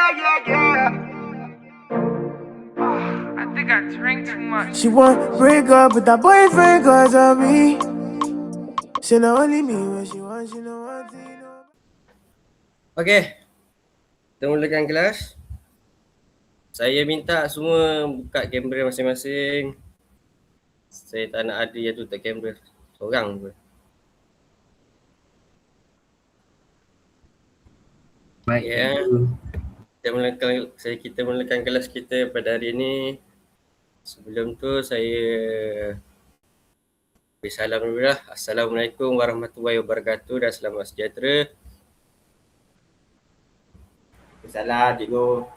I think I drank too much. She want break up with her boyfriend cause of me. She not only me when she wants, she don't want to know. Okey, kita mulakan kelas. Saya minta semua buka kamera masing-masing. Saya tak nak ada yang tutup kamera seorang pun. Baik, Ya. cikgu. Kita mulakan kelas kita pada hari ini. Sebelum tu saya beri salam dulu lah. Assalamualaikum warahmatullahi wabarakatuh dan selamat sejahtera. Salam cikgu.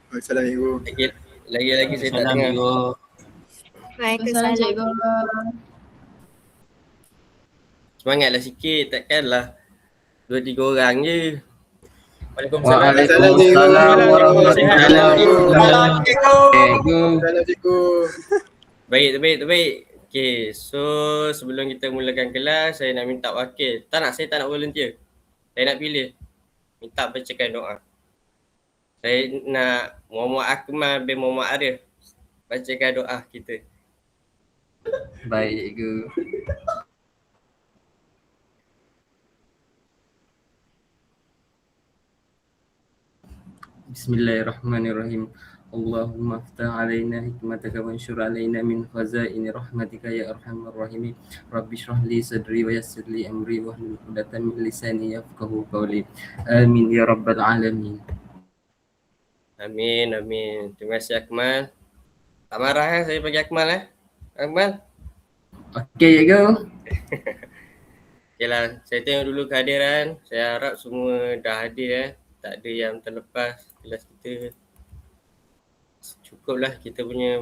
Waalaikumsalam cikgu. Lagi-lagi saya tak dengar. Waalaikumsalam cikgu. Semangatlah sikit, takkanlah 2-3 orang je. Waalaikumsalam warahmatullahi wabarakatuh. Cikgu. Salam cikgu. Baik. Okey, so sebelum kita mulakan kelas, saya nak minta wakil. Saya tak nak volunteer. Saya nak pilih. Minta bacakan doa. Saya nak Muhammad Akmal bin Muhammad Arif bacakan doa kita. Baik, cikgu. Bismillahirrahmanirrahim. Allahumma aftah alaina hikmataka wa anshur alaina min khazaini rahmatika ya arhamar rahimin. Rabbi shrah li sadri wa yassir li amri wa hlul 'uqdatam min lisani yafqahu qawli. Amin ya rabbal alamin. Amin. Terima kasih Akmal. Tak marah saya bagi Akmal Akmal. Okey, cikgu. Okeylah, saya tengok dulu kehadiran. Saya harap semua dah hadir Tak ada yang terlepas kelas kita. Cukuplah kita punya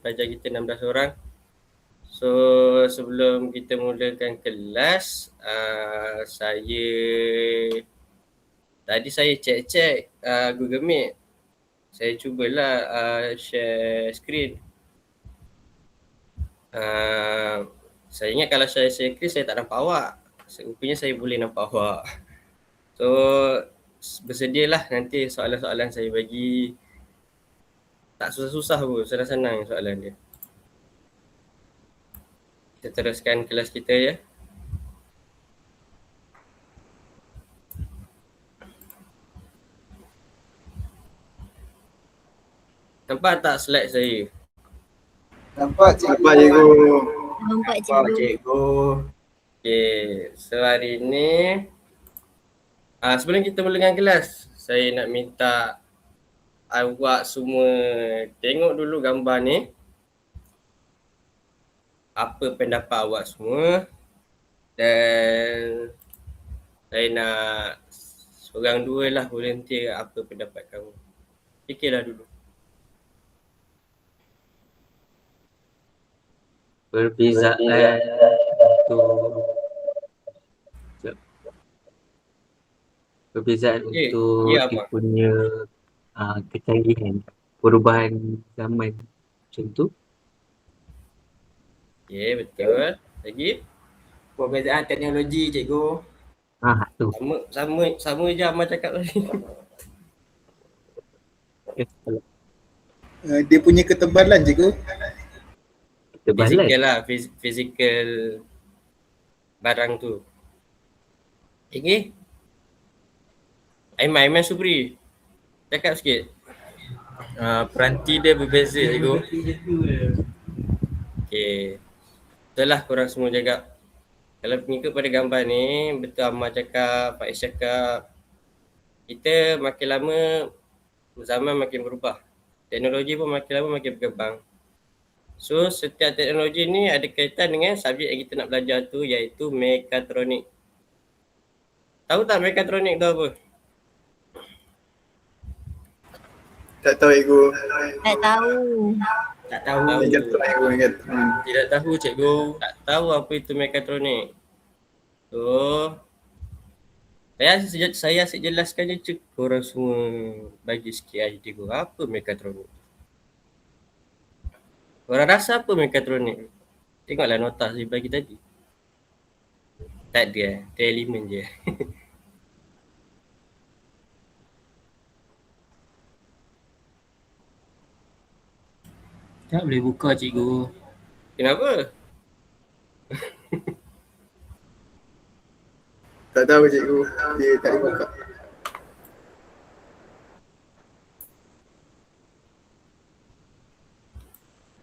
pelajar kita 16 orang. So sebelum kita mulakan kelas, saya cek Google Meet. Saya cubalah share screen. Saya ingat kalau saya share screen saya tak nampak awak. Rupanya saya boleh nampak awak. So bersedialah nanti soalan-soalan saya bagi. Tak susah-susah pun, senang-senang soalan dia. Kita teruskan kelas kita ya. Nampak tak slide saya? Nampak cikgu. Nampak Cikgu. cikgu. Okay, so hari ni sebelum kita mulakan kelas, saya nak minta awak semua tengok dulu gambar ni. Apa pendapat awak semua. Dan saya nak seorang dua lah volunteer apa pendapat kamu. Fikirlah dulu. Perbezaan untuk ya, dia Mak. punya kecanggihan, perubahan zaman macam tu. Okay, betul. Lagi? Perbezaan teknologi cikgu. Tu. Sama je Amal cakap tadi. Dia punya ketebalan cikgu. Tebalan. Fizikal lah, fizikal barang tu. Okay. Aiman Subri. Cakap sikit. Peranti dia berbeza cikgu. Okay. Betul lah korang semua cakap. Kalau mengikut pada gambar ni, betul Amal cakap, Faiz cakap. Kita makin lama, zaman makin berubah. Teknologi pun makin lama makin berkembang. So setiap teknologi ni ada kaitan dengan subjek yang kita nak belajar tu, iaitu mekatronik. Tahu tak mekatronik tu apa? Tak tahu cikgu. Tak tahu. Tak tahu. Megatron. Tidak tahu cikgu. Tak tahu apa itu mekatronik. So saya asyik jelaskan je, korang semua bagi sikit idea apa mekatronik. Korang rasa apa mekatronik? Tengoklah nota saya bagi tadi. Tak ada, dia elemen je. Tak boleh buka cikgu. Kenapa? Tak tahu cikgu. Dia tak boleh buka.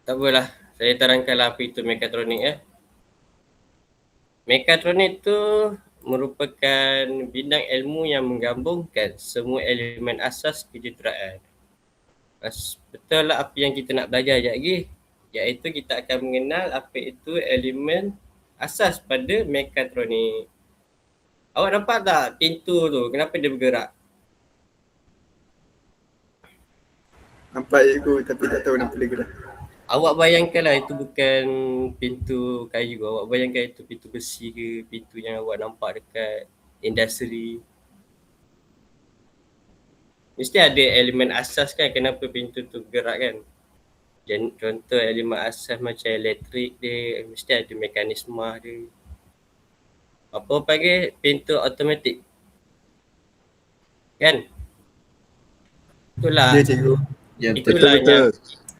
Tak apalah. Saya terangkanlah apa itu mekatronik ya. Mekatronik itu merupakan bidang ilmu yang menggabungkan semua elemen asas kejuruteraan. Betul lah apa yang kita nak belajar sekejap lagi. Iaitu kita akan mengenal apa itu elemen asas pada mekatronik. Awak nampak tak pintu tu? Kenapa dia bergerak? Nampak cikgu tapi tak tahu kenapa dia gerak. Awak bayangkanlah itu bukan pintu kayu. Awak bayangkan itu pintu besi ke, pintu yang awak nampak dekat industri. Mesti ada elemen asas kan kenapa pintu tu bergerak kan. Contoh elemen asas macam elektrik dia, mesti ada mekanisme dia. Apa panggil pintu automatik. Kan? Itulah. Ya cikgu. Ya Itulah Betul, yang betul.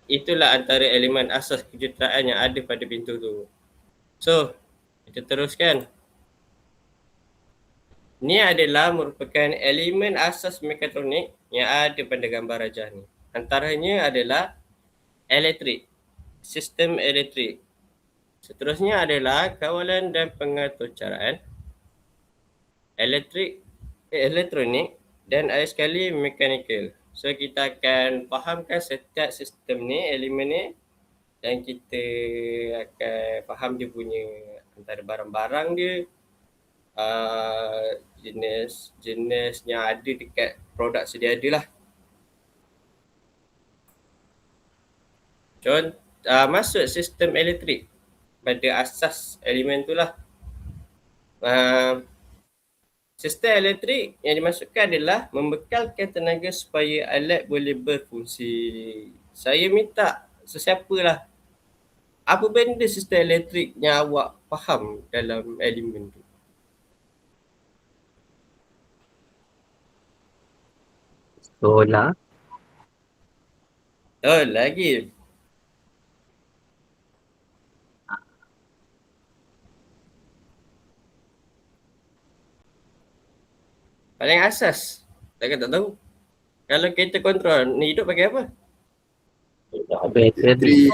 itulah antara elemen asas kejuruteraan yang ada pada pintu tu. So, kita teruskan. Ini adalah merupakan elemen asas mekatronik yang ada pada gambar rajah ni. Antaranya adalah elektrik, sistem elektrik. Seterusnya adalah kawalan dan pengatur caraan, elektronik dan akhir sekali mechanical. So kita akan fahamkan setiap sistem ni, elemen ni dan kita akan faham dia punya antara barang-barang dia, jenis yang ada dekat produk sedia ada lah. Masuk sistem elektrik pada asas elemen tu lah. Sistem elektrik yang dimasukkan adalah membekalkan tenaga supaya alat boleh berfungsi. Saya minta sesiapa lah, apa benda sistem elektrik yang awak faham dalam elemen tu? Solar. Oh, lagi. Paling asas. Takkan tak tahu. Kalau kereta kontrol, ni hidup pakai apa? Bateri.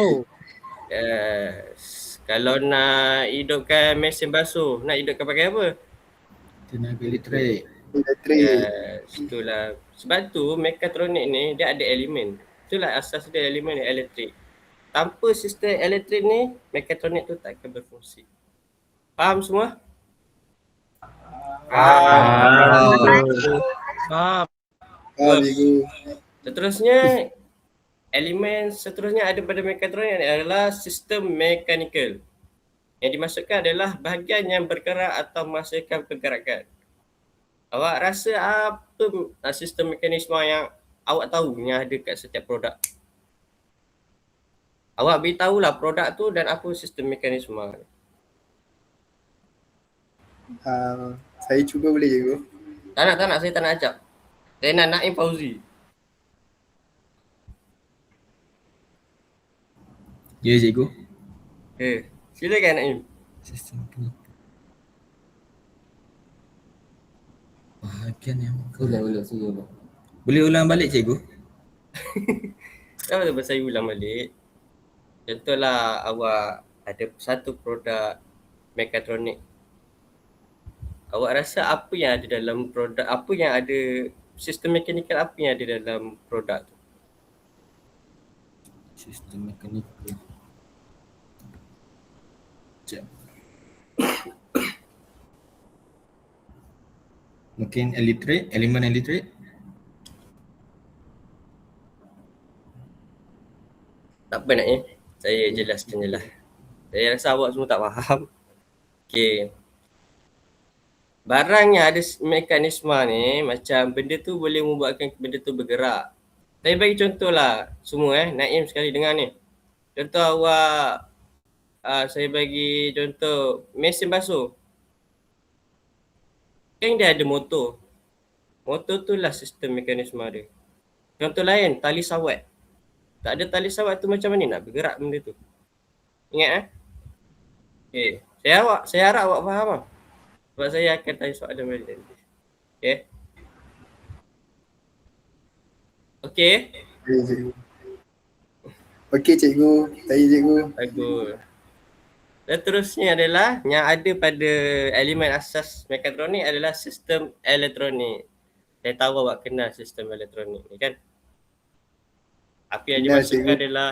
Yes. Kalau nak hidupkan mesin basuh, nak hidupkan pakai apa? Tenaga elektrik. Elektrik. Yes. Itulah. Sebab tu mekatronik ni dia ada elemen. Itulah asas dia, elemen elektrik. Tanpa sistem elektrik ni, mekatronik tu tak akan berfungsi. Faham semua? Faham. Cikgu. Seterusnya, elemen seterusnya ada pada mekatronik adalah sistem mechanical. Yang dimasukkan adalah bahagian yang bergerak atau menghasilkan pergerakan. Awak rasa apa sistem mekanisme yang awak tahu yang ada kat setiap produk? Awak beritahulah produk tu dan apa sistem mekanisme. Saya cuba boleh cikgu? Tak nak, saya tak nak acap. Saya nak Naim Fauzi. Ya cikgu. Silakan Naim. Sistem klinik. Bahagian yang ulang. Boleh ulang balik cikgu? Kenapa saya ulang balik? Contohlah awak ada satu produk mekatronik. Awak rasa apa yang ada dalam produk, apa yang ada, sistem mekanikal apa yang ada dalam produk tu? Sistem mekanikal. Sekejap. Mungkin elektrik, elemen elektrik. Tak apa nak saya jelaskan je lah. Saya rasa awak semua tak faham. Okay. Barang yang ada mekanisme ni, macam benda tu boleh membuatkan benda tu bergerak. Saya bagi contoh lah semua Naim sekali dengar ni. Contoh awak, saya bagi contoh mesin basuh. Kan dia ada motor. Motor tu lah sistem mekanisme dia. Contoh lain, tali sawat. Tak ada tali sawat tu macam mana nak bergerak benda tu? Ingat Okay. Saya harap awak faham lah. Sebab saya akan tanya soalan balik nanti. Okay. Okay. Okey, cikgu. Okey, cikgu. Saya cikgu. Bagus. Dan terusnya adalah yang ada pada elemen asas mekatronik adalah sistem elektronik. Saya tahu awak kenal sistem elektronik ni kan? Apa yang Kenal, dimasukkan cikgu. adalah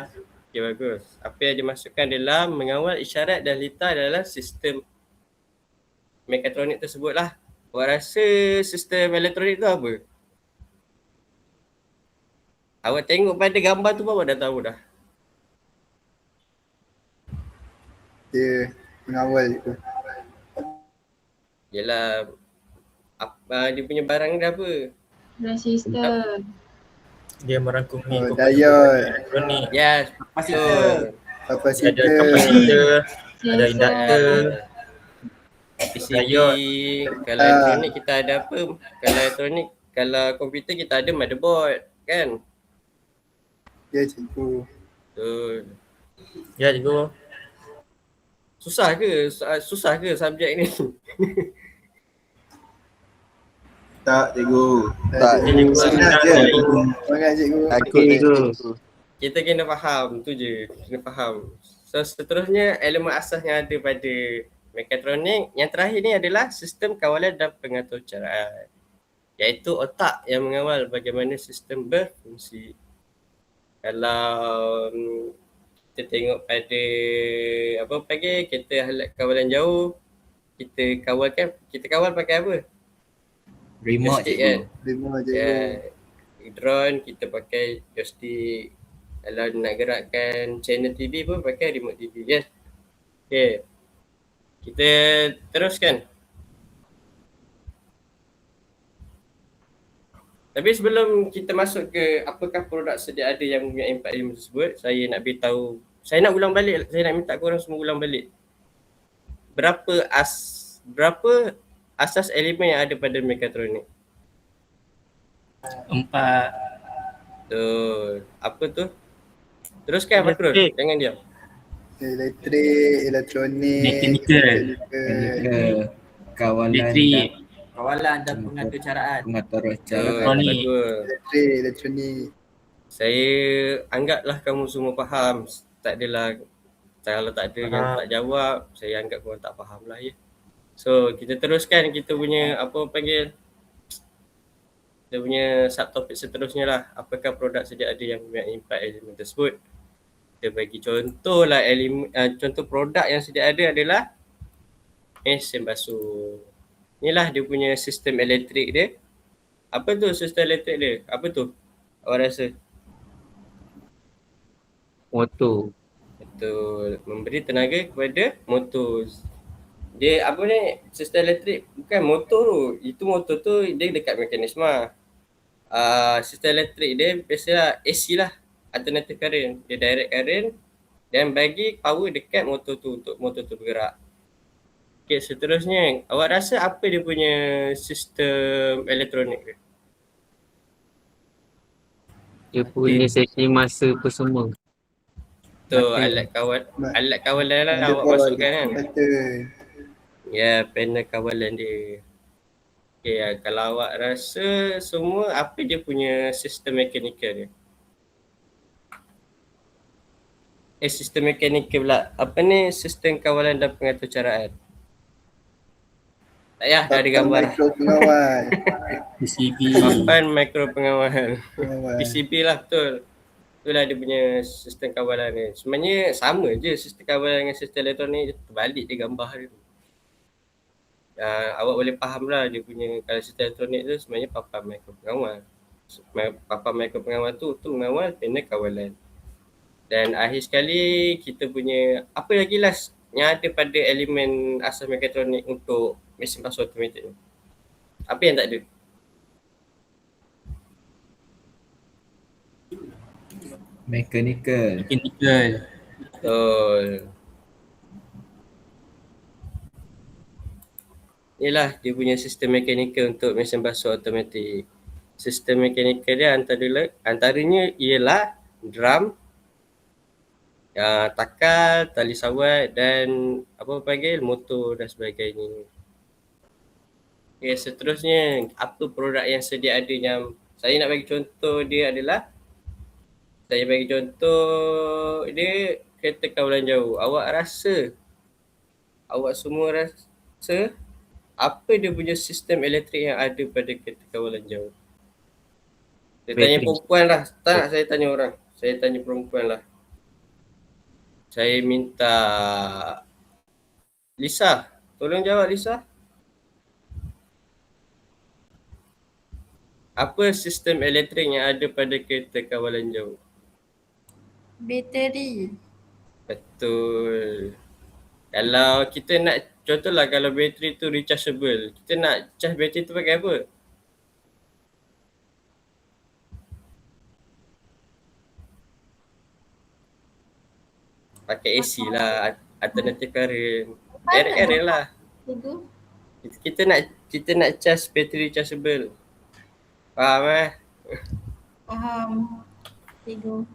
okay, bagus. Apa yang dimasukkan adalah mengawal isyarat dan litar dalam sistem mekatronik tersebut lah. Awak rasa sistem elektronik tu apa? Awak tengok pada gambar tu pun awak dah tahu dah. Dia mengawal cikgu. Yelah, apa dia punya barang dia apa? Resistor. Dia merangkumi Oh, komponen diode. elektronik. Yes, Kapasitor. Ada Kapasitor. kapasitor, ada induktor, PCB, diode. kalau elektronik kita ada apa? Kalau elektronik, kalau komputer kita ada motherboard kan? Ya, cikgu. Betul. Ya cikgu. Susah ke subjek ni? Tak, cikgu. Tak, cikgu. cikgu. Senang je. Cikgu. Semangat, cikgu. Takut cikgu. Kita kena faham tu je, kena faham. So seterusnya elemen asas yang ada pada mekatronik yang terakhir ni adalah sistem kawalan dan pengatur caraan, iaitu otak yang mengawal bagaimana sistem berfungsi. Kalau kita tengok pada apa panggil kereta alat kawalan jauh, kita kawal pakai apa? Remote Joystick cikgu. kan? Terima, cikgu. Drone kita pakai joystick. Kalau nak gerakkan channel TV pun pakai remote TV kan. Okay. Kita teruskan. Tapi sebelum kita masuk ke apakah produk sedia ada yang mempunyai 4 elemen tersebut, saya nak beritahu, saya nak minta korang semua ulang balik. Berapa asas elemen yang ada pada mekatronik? 4. Betul. Apa tu? Teruskan Fakrul, Elektrik. jangan diam. Elektrik, elektronik, Mekanikal. mekanikal, Kawalan Elektrik. Kawalan dan pengatur caraan. pengatur Betul, cara. Elektronik. bagus. elektrik, elektronik. Saya anggaplah kamu semua faham. Tak adalah, kalau tak ada yang tak jawab, saya anggap korang tak faham lah ya. So kita teruskan kita punya apa panggil, kita punya subtopik seterusnya lah. Apakah produk sedia ada yang mempunyai 4 elemen tersebut? Kita bagi contoh lah contoh produk yang sedia ada adalah mesin basuh. Inilah dia punya sistem elektrik dia. Apa tu sistem elektrik dia? Apa tu? Awak rasa? Motor. Betul. Memberi tenaga kepada motor. Dia apa ni? Sistem elektrik bukan motor tu. Itu motor tu dia dekat mekanisme. Sistem elektrik dia biasalah AC lah. Alternative current. Dia direct current dan bagi power dekat motor tu untuk motor tu bergerak. Okay, seterusnya. Awak rasa apa dia punya sistem elektronik dia? Dia punya setting masa apa semua. Tu Betul. alat kawalan lah Ada awak power masukkan kan? betul. Ya, panel kawalan dia. Okay, kalau awak rasa semua, apa dia punya sistem mekanikal dia? Sistem mekanikal pula. Apa ni sistem kawalan dan pengatur caraan? Tak payah, dah ada gambar dah. Mikro pengawal. PCB. Papan mikro pengawal. Pengawal. PCB lah, betul. Itulah dia punya sistem kawalan ni. Sebenarnya sama je sistem kawalan dengan sistem elektronik, terbalik dia gambar dia. Awak boleh faham lah dia punya, kalau sistem elektronik tu sebenarnya papan mikro pengawal. Papan mikro pengawal tu mengawal panel kawalan. Dan akhir sekali kita punya, apa lagi last yang ada pada elemen asas mekatronik untuk mesin basuh automatik ni? Apa yang tak ada? Mechanical. Mechanical. Betul. Inilah dia punya sistem mekanikal untuk mesin basuh automatik. Sistem mekanikal dia antaranya ialah drum, takal, tali sawat dan apa panggil motor dan sebagainya. Okay, seterusnya apa produk yang sedia ada yang saya nak bagi contoh dia adalah saya bagi contoh dia kereta kawalan jauh. Awak semua rasa apa dia punya sistem elektrik yang ada pada kereta kawalan jauh? Saya tanya Bateri. perempuan lah. Tak nak saya tanya orang. Saya tanya perempuan lah. Saya minta Lisa. Tolong jawab Lisa. Apa sistem elektrik yang ada pada kereta kawalan jauh? Bateri. Betul. Kalau kita nak, contohlah kalau bateri tu rechargeable, kita nak charge bateri tu pakai apa? Pakai AC lah, alternative current. Error lah. Cikgu. Kita nak charge bateri rechargeable. Faham Faham. Cikgu.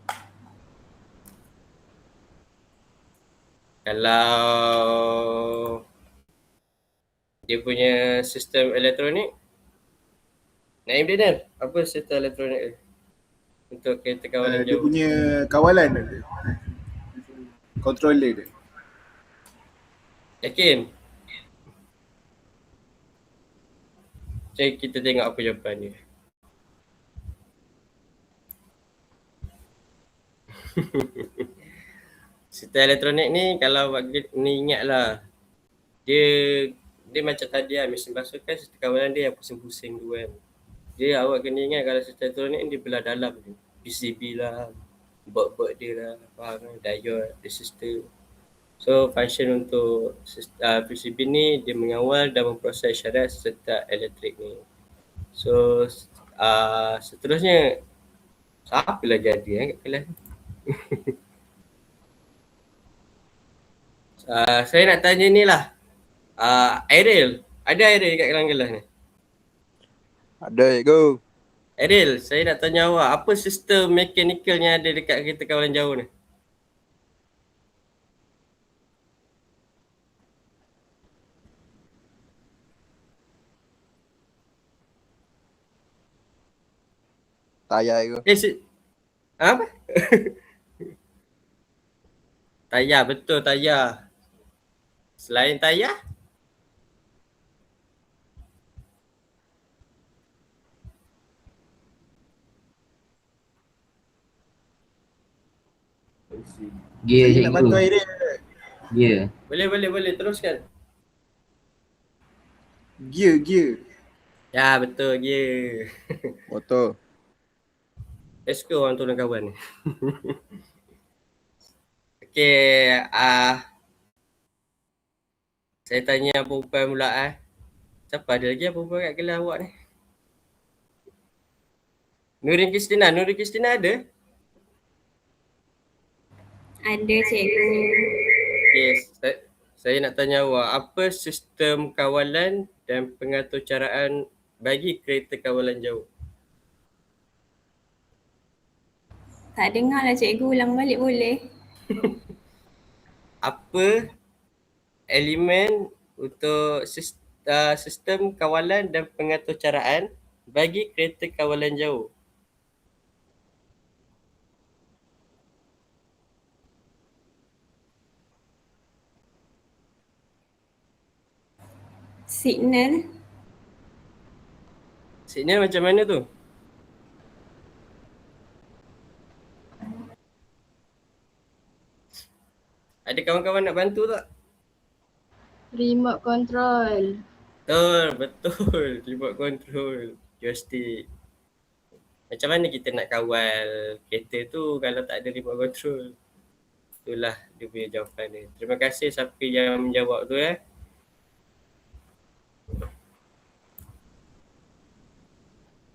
Kalau dia punya sistem elektronik, Naim Daniel, apa sistem elektronik dia? Untuk kereta kawalan Dia jauh. punya kawalan ada. Controller dia. Yakin? Cari kita tengok apa jawapan dia. Sistem elektronik ni kalau ni ingatlah. Dia macam tadi lah, mesin basuh kan sistem kawalan dia yang pusing-pusing tu kan. Dia awak kena ingat kalau sistem elektronik ni dia belah dalam tu. PCB lah, board dia lah, faham kan, diode, resistor. So function untuk PCB ni dia mengawal dan memproses syarat serta elektrik ni. So seterusnya siapa lagi ada kat kelas ni? Saya nak tanya ni lah. Ariel. Ada Ariel kat dalam kelas ni? Ada, cikgu. Ariel, saya nak tanya awak. Apa sistem mekanikal yang ada dekat kereta kawalan jauh ni? Tayar, cikgu. Apa? Tayar, betul tayar. Selain tayar? Gear, Saya nak bantu cikgu. Ariel. Gear. Boleh. Teruskan. Gear. Ya, betul. Gear. Motor. Let's go orang tolong kawan ni. Okay. Saya tanya perempuan pula Siapa ada lagi perempuan kat kelas awak ni? Nurin Kristina ada? Ada cikgu. Okay, saya nak tanya awak, apa sistem kawalan dan pengaturcaraan bagi kereta kawalan jauh? Tak dengar lah cikgu, ulang balik boleh? Apa elemen untuk sistem kawalan dan pengaturcaraan bagi kereta kawalan jauh? Signal. Signal macam mana tu? Ada kawan-kawan nak bantu tak? Remote control. Betul. Remote control. Joystick. Macam mana kita nak kawal kereta tu kalau tak ada remote control? Itulah dia punya jawapan dia. Terima kasih siapa yang menjawab tu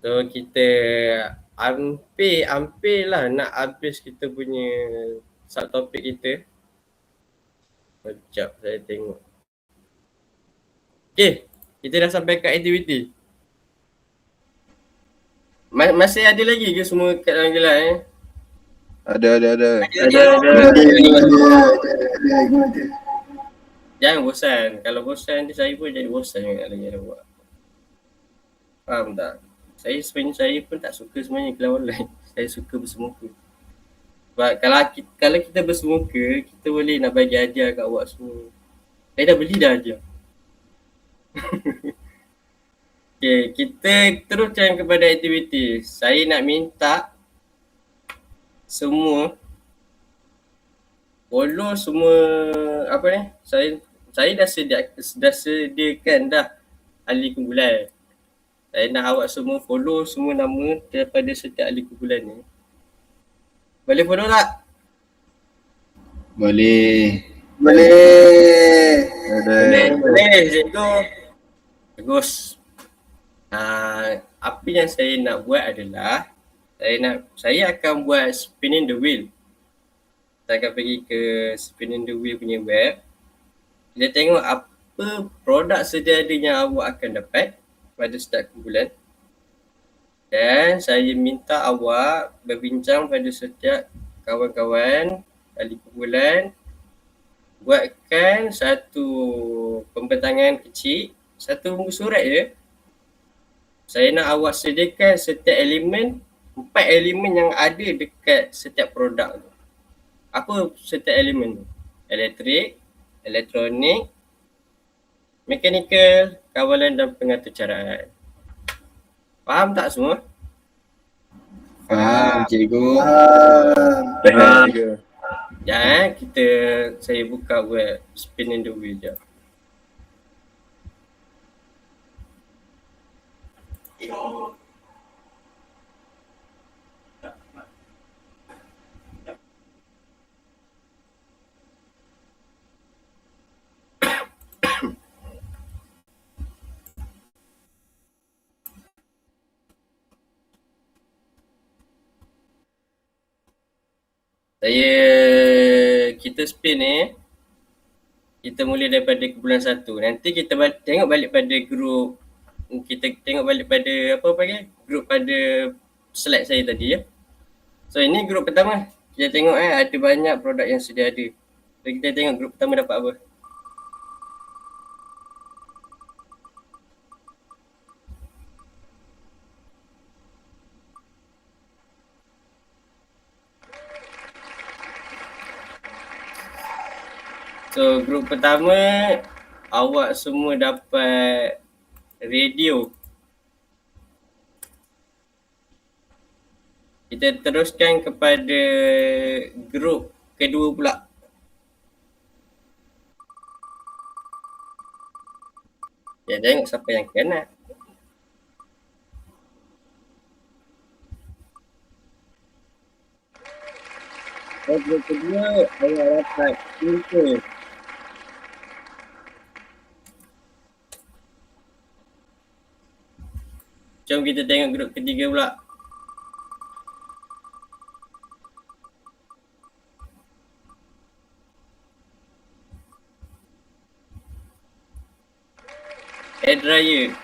So kita hampir lah nak habis kita punya subtopik kita. Sekejap saya tengok. Okay, kita dah sampai kat aktiviti. Masih ada lagi ke semua kat dalam kelas Ada. Jangan bosan. Kalau bosan nanti saya pun jadi bosan juga lagi nak buat. Faham tak? Saya pun tak suka sebenarnya kelas online. Saya suka bersemuka. Sebab kalau kita bersemuka, kita boleh nak bagi hadiah kat awak semua. Saya dah beli dah hadiah. Okay, kita teruskan kepada aktiviti. Saya nak minta semua follow semua apa ni? Saya dah sediakan dah ahli kumpulan. Saya nak awak semua follow semua nama daripada setiap ahli kumpulan ni. Boleh follow tak? Boleh. Boleh, cikgu. Bagus. Apa yang saya nak buat adalah saya akan buat spinning the wheel. Saya akan pergi ke spinning the wheel punya web. Kita tengok apa produk sedia-ada yang awak akan dapat pada setiap kumpulan. Dan saya minta awak berbincang pada setiap kawan-kawan ahli kumpulan. Buatkan satu pembentangan kecil, satu muka surat je. Saya nak awak sediakan setiap elemen, 4 elemen yang ada dekat setiap produk tu. Apa setiap elemen tu? Elektrik, elektronik, mekanikal, kawalan dan pengaturcaraan. Faham tak semua? Faham, cikgu. Saya buka web spinning the wheel je. Kita spin ni, kita mula daripada kumpulan 1. Nanti kita tengok balik pada grup, kita tengok balik pada grup pada slide saya tadi ya. So ini grup pertama. Kita tengok ada banyak produk yang sedia ada. So kita tengok grup pertama dapat apa. So grup pertama awak semua dapat radio. Kita teruskan kepada grup kedua pula. Ya, tengok siapa yang kena. Grup kedua awak dapat filter. Jom kita tengok grup ketiga pula. Air dryer.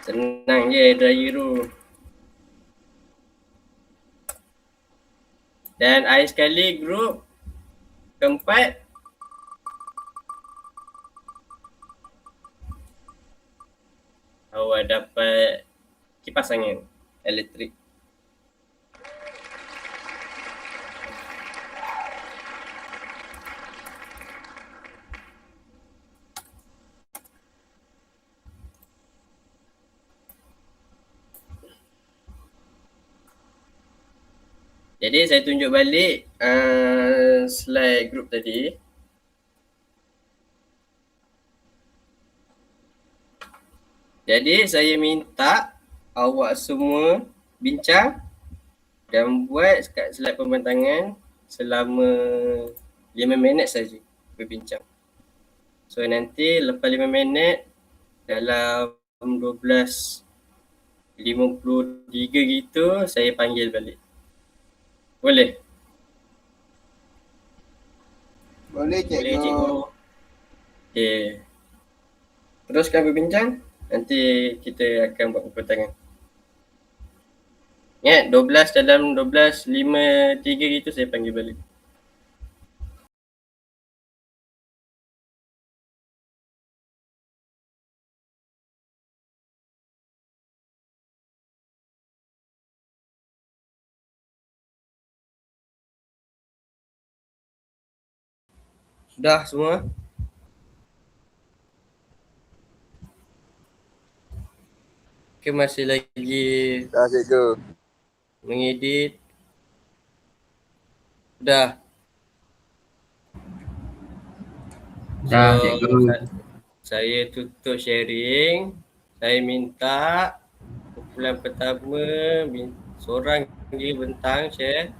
Senang je air dryer tu. Dan akhir sekali grup keempat. Awak dapat kipas angin elektrik. Jadi saya tunjuk balik slide grup tadi. Jadi saya minta awak semua bincang dan buat kat slide pembentangan selama 5 minit saja berbincang. So nanti lepas 5 minit dalam 12.53 gitu saya panggil balik. Boleh? Boleh, Boleh cikgu. Okay. Teruskan berbincang. Nanti kita akan buat pembentangan. Ingat 12 dalam 12, 5, 3 gitu saya panggil balik. Dah semua? Ke masih lagi Dah cikgu. mengedit? Dah. Dah cikgu. Saya tutup sharing. Saya minta kumpulan pertama seorang je bentang share.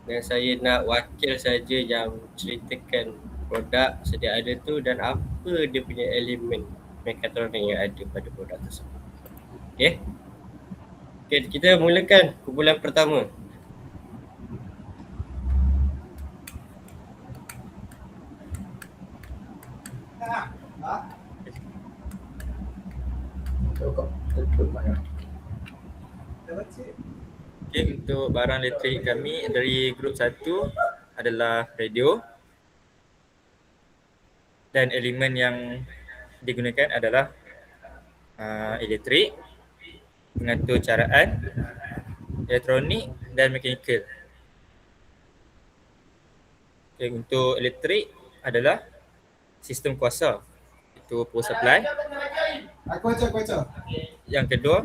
Dan saya nak wakil saja yang ceritakan produk sedia ada tu dan apa dia punya elemen mekatronik yang ada pada produk tersebut. Okay? Okay, kita mulakan kumpulan pertama. Okay, untuk barang elektrik kami dari grup 1 adalah radio. Dan elemen yang digunakan adalah elektrik, pengatur caraan, elektronik dan mekanikal. Okay, untuk elektrik adalah sistem kuasa, itu power supply. Yang kedua,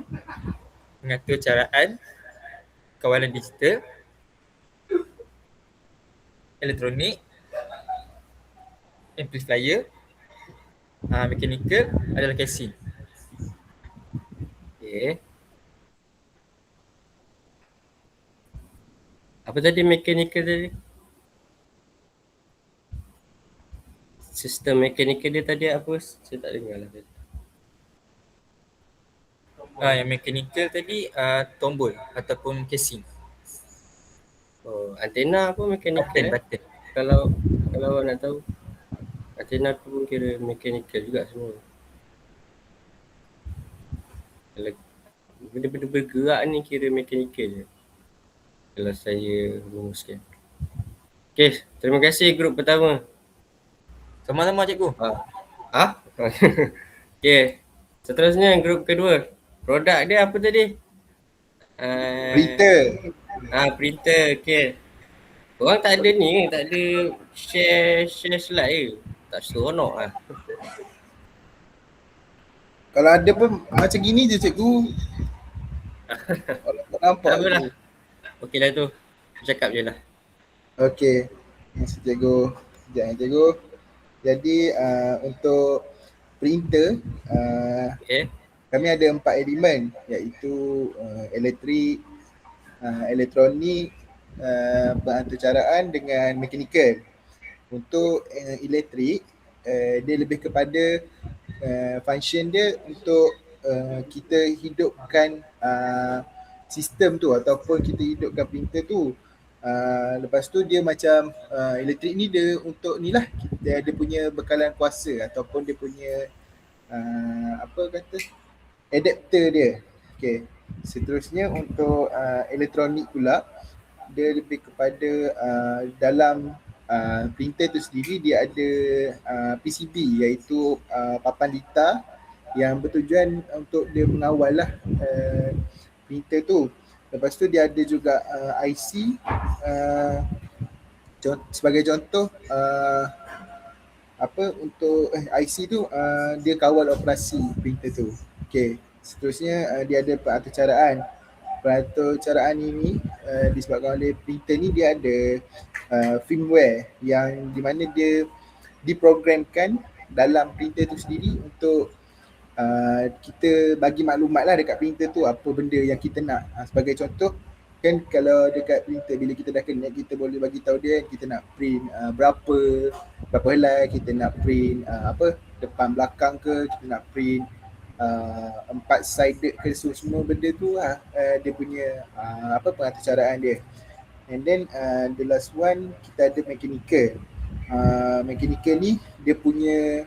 pengatur caraan, kawalan digital, elektronik, amplifier, mekanikal adalah casing. Okay. Apa tadi mekanikal tadi? Sistem mekanikal dia tadi apa? Saya tak dengar lah tadi. Yang mekanikal tadi tombol ataupun casing. Oh, antena apa mekanikal? Button. Kalau awak nak tahu, antena tu pun kira mekanikal juga semua. Kalau benda-benda bergerak ni kira mekanikal je. Kalau saya rumuskan. Okay, terima kasih grup pertama. Sama-sama cikgu. Okay, seterusnya grup kedua. Produk dia apa tadi? Printer. Printer. Okay. Korang tak ada ni, tak ada share slide ke? Tak seronok lah. Kalau ada pun macam gini je cikgu. Kalau tak nampak. Tak apalah. Okey lah tu. Cakap je lah. Okey. Terima cikgu. Sekejap ya cikgu. Jadi untuk printer Okay. kami ada 4 elemen iaitu elektrik, elektronik, pengatur caraan dengan mekanikal. Untuk elektrik dia lebih kepada function dia untuk kita hidupkan sistem tu ataupun kita hidupkan printer tu. Lepas tu dia macam elektrik ni dia untuk ni lah, dia ada punya bekalan kuasa ataupun dia punya adapter dia. Okay. Seterusnya untuk elektronik pula, dia lebih kepada dalam printer tu sendiri dia ada PCB iaitu papan litar yang bertujuan untuk dia mengawal lah printer tu. Lepas tu dia ada juga IC sebagai contoh untuk IC tu dia kawal operasi printer tu. Okey, seterusnya dia ada pengatur caraan. Pengatur caraan ini disebabkan oleh printer ni dia ada firmware yang di mana dia diprogramkan dalam printer tu sendiri untuk kita bagi maklumat lah dekat printer tu apa benda yang kita nak. Sebagai contoh kan kalau dekat printer bila kita dah connect kita boleh bagi tahu dia kita nak print berapa helai, kita nak print depan belakang ke, kita nak print 4 sided ke, semua benda tu lah dia punya pengatur caraan dia. And then the last one kita ada mechanical. Mechanical ni dia punya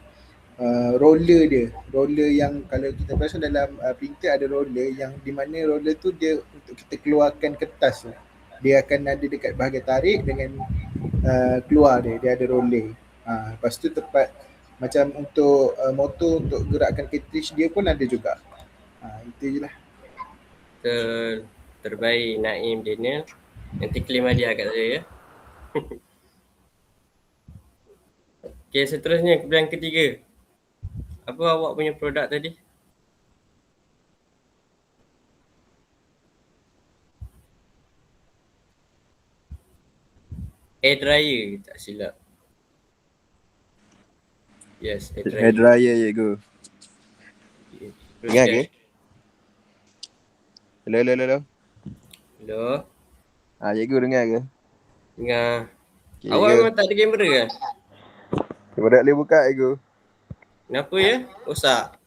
roller dia. Roller yang kalau kita perasan dalam printer ada roller yang di mana roller tu dia untuk kita keluarkan kertas tu. Dia akan ada dekat bahagian tarik dengan keluar dia ada roller. Lepas tu tempat macam untuk motor untuk gerakkan cartridge dia pun ada juga. Itu je lah. Terbaik Naim Daniel. Nanti claim hadiah kat saya ya. Okay, seterusnya yang ketiga. Apa awak punya produk tadi? Air dryer, tak silap. Yes, air dryer. Hair dryer cikgu. Dengar ke? Hello. Hello. Cikgu dengar ke? Dengar. Okay, Awak memang tak ada kamera ke? Kamera tak boleh buka cikgu. Kenapa ya? Rosak.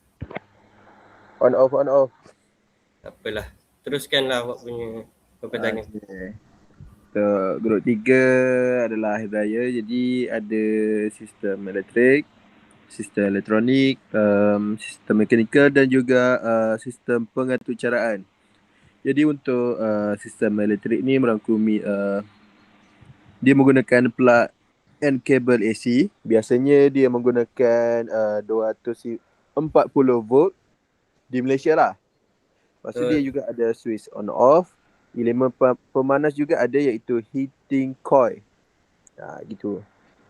On off. Tak apalah. Teruskanlah awak punya perbincangan. Okay. Untuk grup 3 adalah hair dryer. Jadi ada sistem elektrik, sistem elektronik, sistem mekanikal dan juga sistem pengatur caraan. Jadi untuk sistem elektrik ni merangkumi dia menggunakan plug and kabel AC. Biasanya dia menggunakan 240 volt di Malaysia lah. Lepas tu dia juga ada switch on off. Elemen pemanas juga ada iaitu heating coil. Gitu.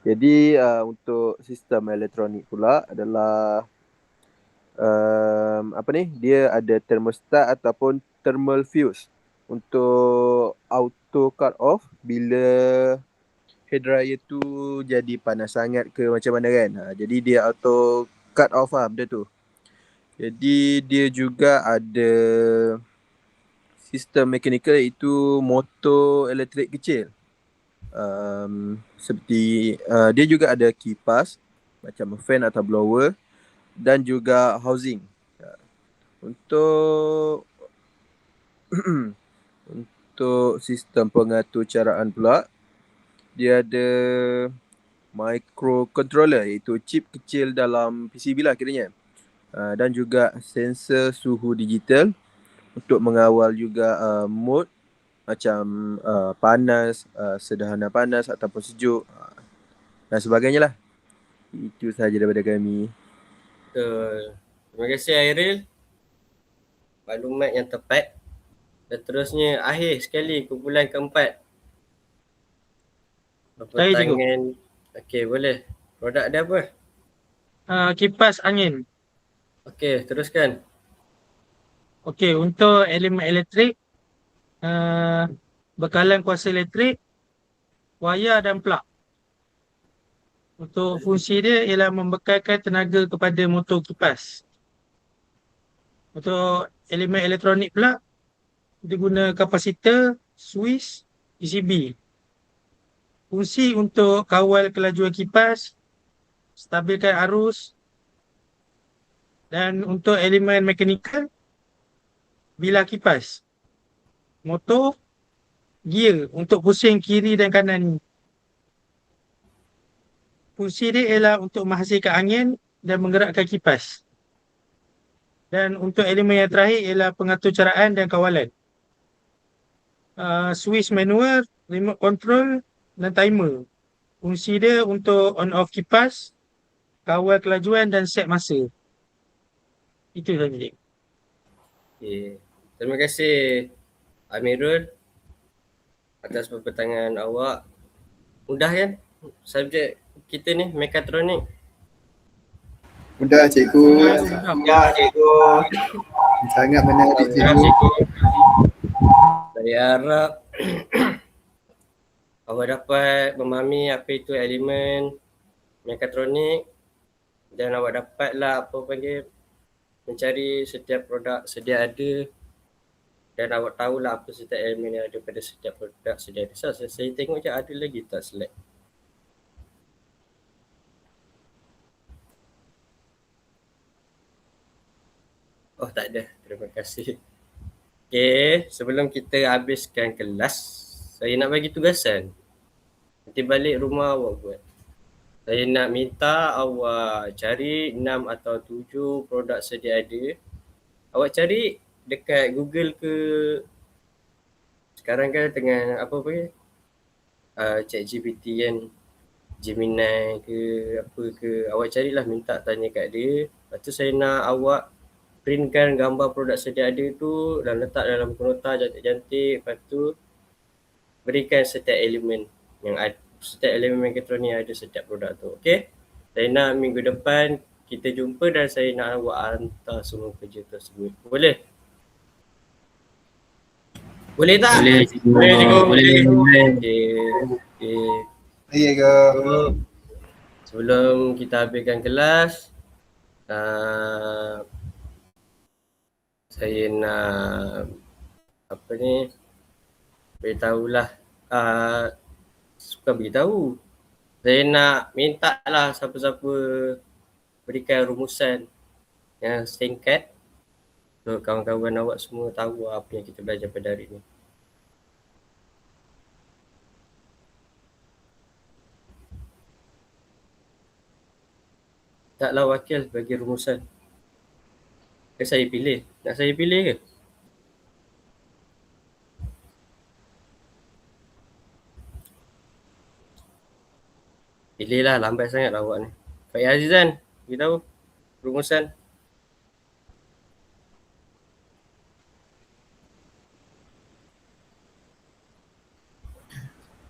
Jadi untuk sistem elektronik pula adalah dia ada thermostat ataupun thermal fuse untuk auto cut off bila hair dryer tu jadi panas sangat ke macam mana kan. Jadi dia auto cut off lah benda tu. Jadi dia juga ada sistem mekanikal iaitu motor elektrik kecil. Seperti dia juga ada kipas macam fan atau blower dan juga housing. Untuk untuk sistem pengatur caraan pula dia ada microcontroller iaitu chip kecil dalam PCB lah kiranya. Dan juga sensor suhu digital untuk mengawal juga mode macam panas, sederhana panas ataupun sejuk dan sebagainya lah. Itu sahaja daripada kami. Betul. Terima kasih Airil. Maklumat yang tepat. Dan terusnya akhir sekali kumpulan keempat. Pertanyaan. Okey, boleh. Produk dia apa? Kipas angin. Okey, teruskan. Okey, untuk elemen elektrik, bekalan kuasa elektrik, wayar dan plug. Untuk fungsi dia ialah membekalkan tenaga kepada motor kipas. Untuk elemen elektronik pula, dia guna kapasitor, switch, PCB. Fungsi untuk kawal kelajuan kipas, stabilkan arus, dan untuk elemen mekanikal, bilah kipas, motor, gear untuk pusing kiri dan kanan. Fungsi dia ialah untuk menghasilkan angin dan menggerakkan kipas. Dan untuk elemen yang terakhir ialah pengatur caraan dan kawalan. Switch manual, remote control dan timer. Fungsi dia untuk on off kipas, kawal kelajuan dan set masa. Itu sahaja, Cik. Okay. Terima kasih Amirul atas pertanyaan awak. Mudah kan subjek kita ni, mekatronik? Mudah cikgu. Ya, cikgu. Sangat menarik Terima cikgu. kasih. Saya harap awak dapat memahami apa itu elemen mekatronik dan awak dapatlah mencari setiap produk sedia ada dan awak tahulah apa setiap elemen yang ada pada setiap produk sedia ada. Saya tengok je ada lagi tak select. Oh tak ada. Terima kasih. Okay, sebelum kita habiskan kelas, saya nak bagi tugasan. Nanti balik rumah awak buat. Saya nak minta awak cari 6 atau 7 produk sedia ada. Awak cari dekat Google ke, sekarang kan tengah apa panggil, ChatGPT kan, Gemini ke apa ke, awak carilah, minta tanya kat dia. Lepas tu saya nak awak printkan gambar produk sedia ada tu dan letak dalam nota cantik-cantik. Lepas tu berikan setiap elemen yang ada, setiap elemen mekatronik yang ada setiap produk tu. Okey? Saya nak minggu depan kita jumpa dan saya nak awak hantar semua kerja tersebut. Boleh? Boleh tak? Boleh, cikgu. Boleh. Okey. Ya ke? So, sebelum kita habiskan kelas, saya nak apa ni, beritahulah, suka beritahu. Saya nak minta lah siapa-siapa berikan rumusan yang singkat. So kawan-kawan awak semua tahu apa yang kita belajar pada hari ni. Taklah wakil bagi rumusan. Saya pilih. Nak saya pilih ke? Pilihlah, lambat sangat awak ni. Pak Azizan, beritahu rumusan.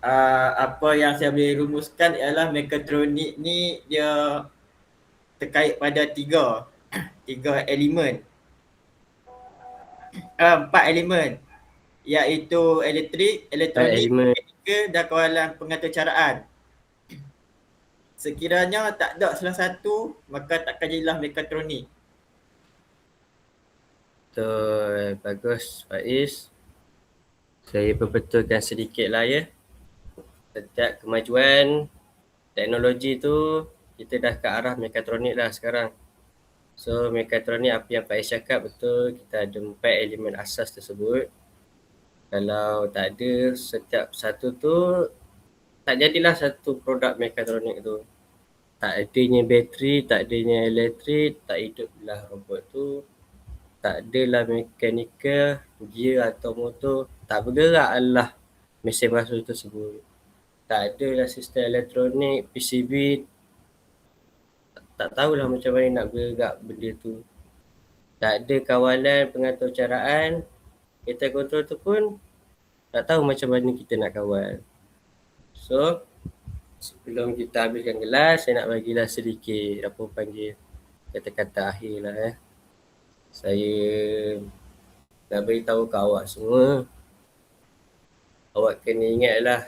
Apa yang saya boleh rumuskan ialah mekatronik ni dia terkait pada tiga elemen. 4 elemen, iaitu elektrik, elektronik, mekanikal dan kawalan pengaturcaraan. Sekiranya tak ada salah satu, maka takkan jadilah mekatronik. Betul, bagus Faiz. Saya perbetulkan sedikit lah ya. Setiap kemajuan teknologi tu, kita dah ke arah mekatronik dah sekarang. So mekatronik apa yang Faiz cakap betul, kita ada 4 elemen asas tersebut. Kalau tak ada setiap satu tu, tak jadilah satu produk mekatronik tu. Tak adanya bateri, tak adanya elektrik, tak hiduplah robot tu. Tak adalah mekanikal, gear atau motor, tak bergeraklah mesin basuh tersebut. Tak adalah sistem elektronik, PCB, tak tahulah macam mana nak bergerak benda tu. Tak ada kawalan pengaturcaraan, kereta kontrol tu pun tak tahu macam mana kita nak kawal. So, sebelum kita habiskan kelas, saya nak bagilah sedikit apa panggil kata-kata akhir lah Saya nak beritahu ke awak semua, awak kena ingatlah,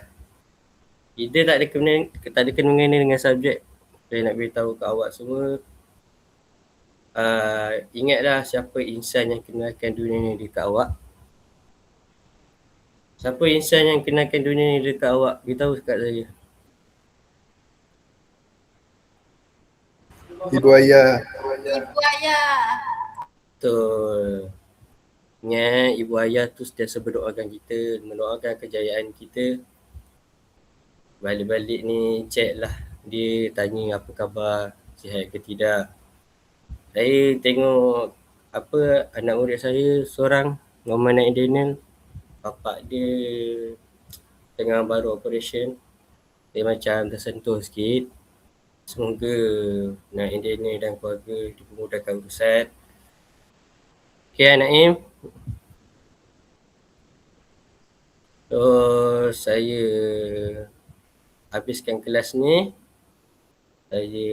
kita tak ada kena dengan subjek. Saya nak beritahu ke awak semua, ingatlah siapa insan yang kenalkan dunia ni dekat awak. Siapa insan yang kenalkan dunia ni dekat awak? Beritahu dekat saya. Ibu ayah. Betul. Ingat, ibu ayah tu sentiasa berdoakan kita, mendoakan kejayaan kita. Balik-balik ni check lah, dia tanya apa khabar, sihat ke tidak. Saya tengok anak murid saya seorang, Muhammad Naik Daniel, bapak dia tengah baru operation. Dia macam tersentuh sikit. Semoga Naik Daniel dan keluarga dipermudahkan urusan. Okay Naim. So saya habiskan kelas ni. Saya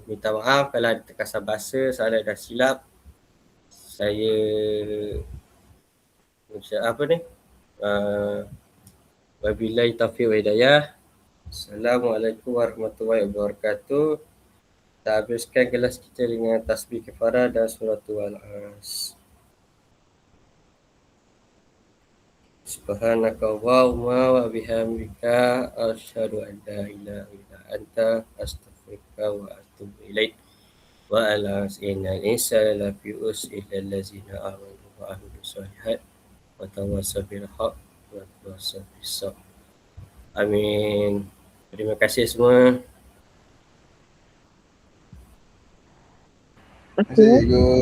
minta maaf kalau ada terkasar bahasa, salah dan silap. Saya wabillahi taufiq wa hidayah. Assalamualaikum warahmatullahi wabarakatuh. Kita habiskan kelas kita dengan tasbih kifarah dan suratul Al-As. Subhanaka Allahumma wa bihamdika asyhadu an la ilaha illa anta astaghfiruka wa atubu ilaik. Wa ala innal insana lafi khusr illa allazina amanu wa amilus solihat wa tawassaw bil haqq wa tawassaw bis sabr. Amin. Terima kasih semua. Terima kasih cikgu.